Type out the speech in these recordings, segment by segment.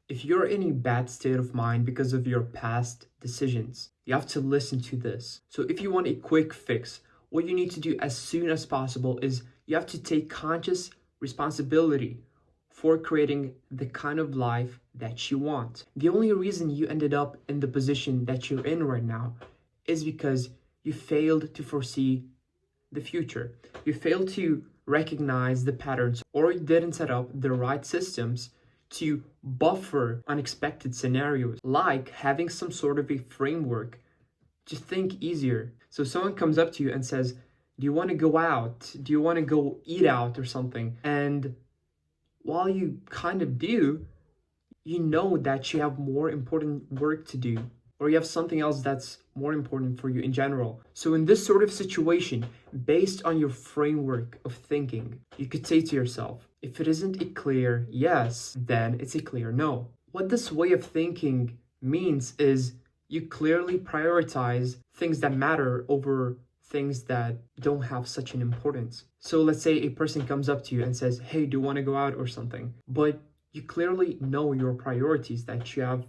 If you're in a bad state of mind because of your past decisions, you have to listen to this. So if you want a quick fix, what you need to do as soon as possible is you have to take conscious responsibility for creating the kind of life that you want. The only reason you ended up in the position that you're in right now is because you failed to foresee the future. You failed to recognize the patterns, or you didn't set up the right systems to buffer unexpected scenarios, like having some sort of a framework to think easier. So someone comes up to you and says, do you want to go out? Do you want to go eat out or something? And while you kind of do, you know that you have more important work to do, or you have something else that's more important for you in general. So in this sort of situation, based on your framework of thinking, you could say to yourself, if it isn't a clear yes, then it's a clear no. What this way of thinking means is you clearly prioritize things that matter over things that don't have such an importance. So let's say a person comes up to you and says, hey, do you want to go out or something? But you clearly know your priorities, that you have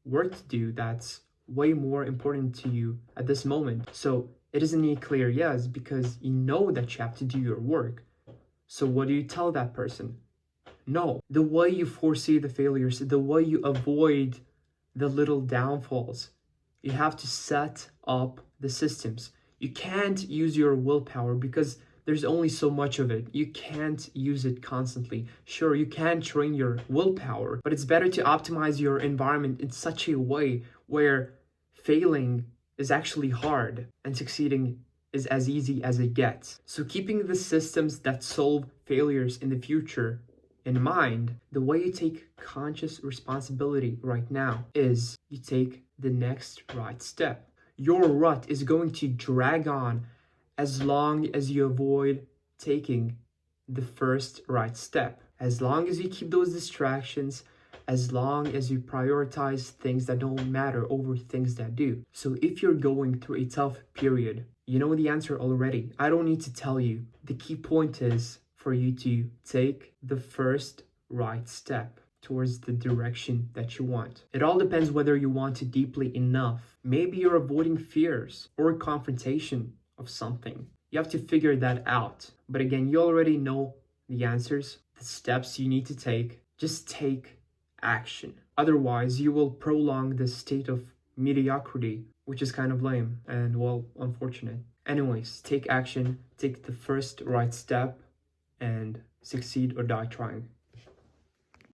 work to do that's way more important to you at this moment. So it isn't a clear yes because you know that you have to do your work. So what do you tell that person? No. The way you foresee the failures, the way you avoid the little downfalls, you have to set up the systems. You can't use your willpower because there's only so much of it. You can't use it constantly. Sure, you can train your willpower, but it's better to optimize your environment in such a way where failing is actually hard and succeeding is as easy as it gets. So keeping the systems that solve failures in the future in mind, the way you take conscious responsibility right now is you take the next right step. Your rut is going to drag on as long as you avoid taking the first right step. As long as you keep those distractions, as long as you prioritize things that don't matter over things that do. So if you're going through a tough period, you know the answer already. I don't need to tell you. The key point is for you to take the first right step towards the direction that you want. It all depends whether you want it deeply enough. Maybe you're avoiding fears or confrontation of something. You have to figure that out. But again, you already know the answers, the steps you need to take. Just take action. Otherwise, you will prolong this state of mediocrity, which is kind of lame and, well, unfortunate. Anyways, take action, take the first right step, and succeed or die trying.